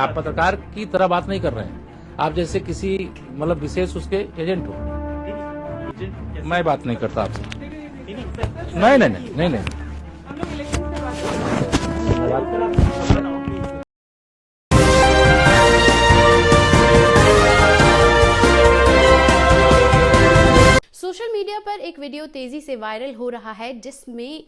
आप पत्रकार की तरह बात नहीं कर रहे हैं। आप जैसे किसी मतलब विशेष उसके एजेंट हो। मैं बात नहीं करता आपसे। नहीं नहीं नहीं नहीं नहीं। सोशल मीडिया पर एक वीडियो तेजी से वायरल हो रहा है जिसमें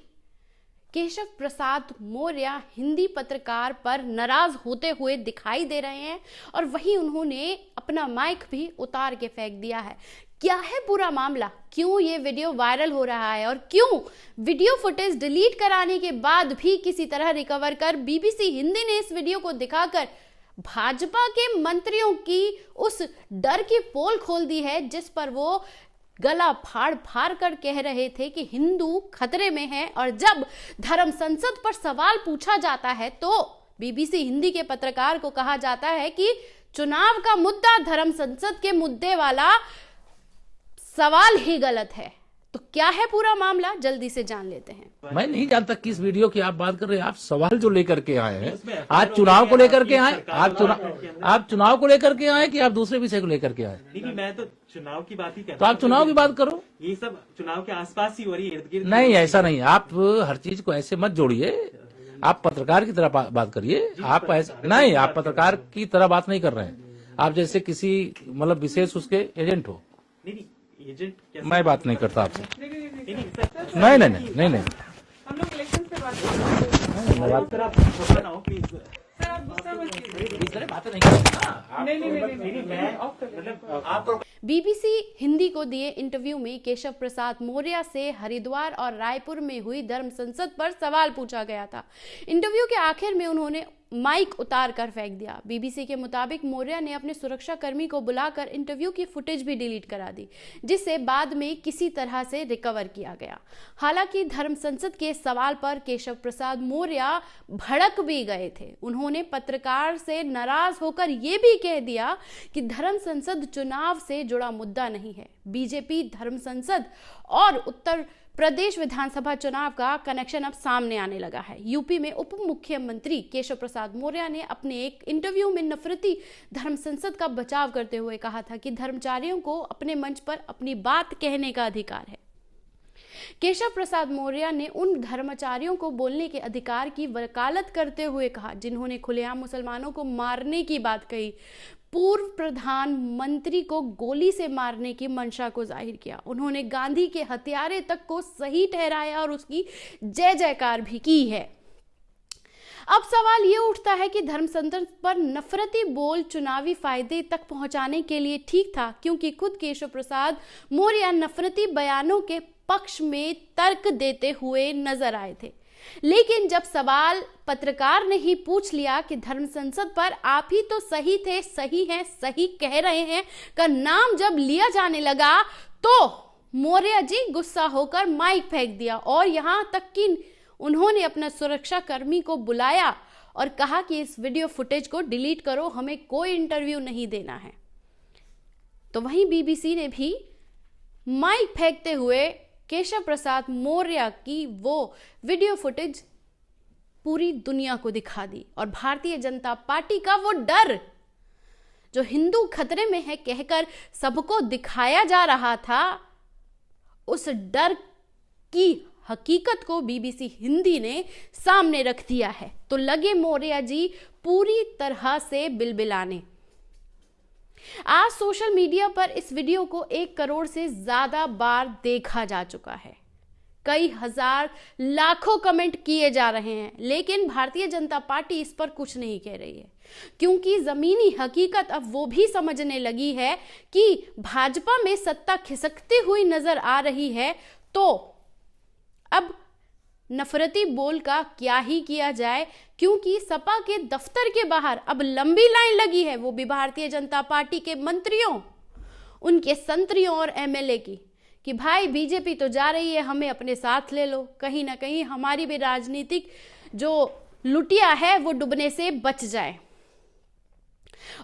केशव प्रसाद मौर्य हिंदी पत्रकार पर नाराज होते हुए दिखाई दे रहे हैं और वहीं उन्होंने अपना माइक भी उतार के फेंक दिया है। क्या है पूरा मामला, क्यों ये वीडियो वायरल हो रहा है और क्यों वीडियो फुटेज डिलीट कराने के बाद भी किसी तरह रिकवर कर बीबीसी हिंदी ने इस वीडियो को दिखाकर भाजपा के मंत्रियों की उस डर की पोल खोल दी है जिस पर वो गला फाड़ फाड़ कर कह रहे थे कि हिंदू खतरे में है। और जब धर्म संसद पर सवाल पूछा जाता है तो बीबीसी हिंदी के पत्रकार को कहा जाता है कि चुनाव का मुद्दा धर्म संसद के मुद्दे वाला सवाल ही गलत है। तो क्या है पूरा मामला, जल्दी से जान लेते हैं। मैं नहीं जानता किस वीडियो की आप बात कर रहे हैं। आप सवाल जो लेकर के आए हैं, आज चुनाव को लेकर के आए, आप चुनाव को लेकर के आए कि आप दूसरे विषय को लेकर के आए? नहीं, मैं तो चुनाव की बात ही कर रहा हूं। तो आप चुनाव की बात करो। ये सब चुनाव के आसपास ही हो रही है, इर्द गिर्द नहीं, ऐसा नहीं। आप हर चीज को ऐसे मत जोड़िए। आप पत्रकार की तरह बात करिए। आप ऐसा नहीं, आप पत्रकार की तरह बात नहीं कर रहे हैं। आप जैसे किसी मतलब विशेष उसके एजेंट हो। नहीं, एजेंट कैसे? मैं बात नहीं करता आपसे। नहीं, नहीं नहीं नहीं नहीं नहीं। हम लोग इलेक्शन पे बात कर रहे हैं। सर आप गुस्सा ना हो प्लीज। सर आप गुस्सा मत कीजिए। इस तरह बातें नहीं करना। नहीं, मैं ऑफ कर रहा हूं। मतलब आप बीबीसी हिंदी को दिए इंटरव्यू में केशव प्रसाद मौर्य से हरिद्वार और रायपुर में हुई धर्म संसद पर सवाल पूछा गया था। इंटरव्यू के आखिर में उन्होंने माइक उतार कर फेंक दिया। बीबीसी के मुताबिक मौर्य ने अपने सुरक्षा कर्मी को बुलाकर इंटरव्यू की फुटेज भी डिलीट करा दी, जिसे बाद में किसी तरह से रिकवर किया गया। हालांकि धर्म संसद के सवाल पर केशव प्रसाद मौर्य भड़क भी गए थे। उन्होंने पत्रकार से नाराज होकर यह भी कह दिया कि धर्म संसद चुनाव से जुड़ा मुद्दा नहीं है। बीजेपी, धर्म संसद और उत्तर प्रदेश विधानसभा चुनाव का कनेक्शन अब सामने आने लगा है। यूपी में उप मुख्यमंत्री केशव प्रसाद मौर्य ने अपने एक इंटरव्यू में नफरती धर्म संसद का बचाव करते हुए कहा था कि धर्मचारियों को अपने मंच पर अपनी बात कहने का अधिकार है। केशव प्रसाद मौर्य ने उन धर्माचार्यों को बोलने के अधिकार की वकालत करते हुए कहा जिन्होंने खुलेआम मुसलमानों को मारने की बात कही, पूर्व प्रधानमंत्री को गोली से मारने की मंशा को जाहिर किया। उन्होंने गांधी के हत्यारे तक को सही ठहराया और उसकी जय जयकार भी की है। अब सवाल ये उठता है कि धर्म संसद पर नफरती बोल चुनावी फायदे तक पहुंचाने के लिए ठीक था, क्योंकि खुद केशव प्रसाद मौर्य नफरती बयानों के पक्ष में तर्क देते हुए नजर आए थे। लेकिन जब सवाल पत्रकार ने ही पूछ लिया कि धर्म संसद पर आप ही तो सही थे, सही हैं, सही कह रहे हैं का नाम जब लिया जाने लगा तो मौर्य जी गुस्सा होकर माइक फेंक दिया और यहां तक कि उन्होंने अपना सुरक्षा कर्मी को बुलाया और कहा कि इस वीडियो फुटेज को डिलीट करो, हमें कोई इंटरव्यू नहीं देना है। तो वहीं बीबीसी ने भी माइक फेंकते हुए केशव प्रसाद मौर्य की वो वीडियो फुटेज पूरी दुनिया को दिखा दी और भारतीय जनता पार्टी का वो डर जो हिंदू खतरे में है कहकर सबको दिखाया जा रहा था, उस डर की हकीकत को बीबीसी हिंदी ने सामने रख दिया है। तो लगे मौर्य जी पूरी तरह से बिलबिलाने। आज सोशल मीडिया पर इस वीडियो को 1 करोड़ से ज्यादा बार देखा जा चुका है। कई हजार लाखों कमेंट किए जा रहे हैं, लेकिन भारतीय जनता पार्टी इस पर कुछ नहीं कह रही है, क्योंकि जमीनी हकीकत अब वो भी समझने लगी है कि भाजपा में सत्ता खिसकती हुई नजर आ रही है। तो अब नफरती बोल का क्या ही किया जाए, क्योंकि सपा के दफ्तर के बाहर अब लंबी लाइन लगी है, वो भी भारतीय जनता पार्टी के मंत्रियों, उनके संतरियों और एमएलए की, कि भाई बीजेपी तो जा रही है, हमें अपने साथ ले लो, कहीं ना कहीं हमारी भी राजनीतिक जो लुटिया है वो डूबने से बच जाए।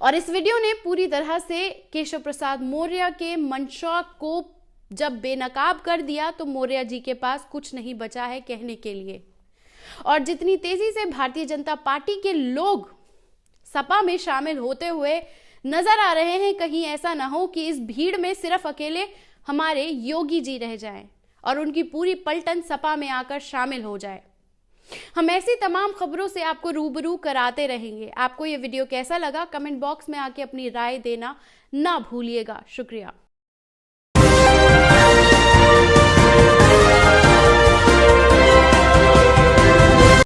और इस वीडियो ने पूरी तरह से केशव प्रसाद मौर्य के मंशा को जब बेनकाब कर दिया तो मौर्य जी के पास कुछ नहीं बचा है कहने के लिए। और जितनी तेजी से भारतीय जनता पार्टी के लोग सपा में शामिल होते हुए नजर आ रहे हैं। कहीं ऐसा ना हो कि इस भीड़ में सिर्फ अकेले हमारे योगी जी रह जाएं और उनकी पूरी पलटन सपा में आकर शामिल हो जाए। हम ऐसी तमाम खबरों से आपको रूबरू कराते रहेंगे। आपको ये वीडियो कैसा लगा कमेंट बॉक्स में आके अपनी राय देना ना भूलिएगा। शुक्रिया।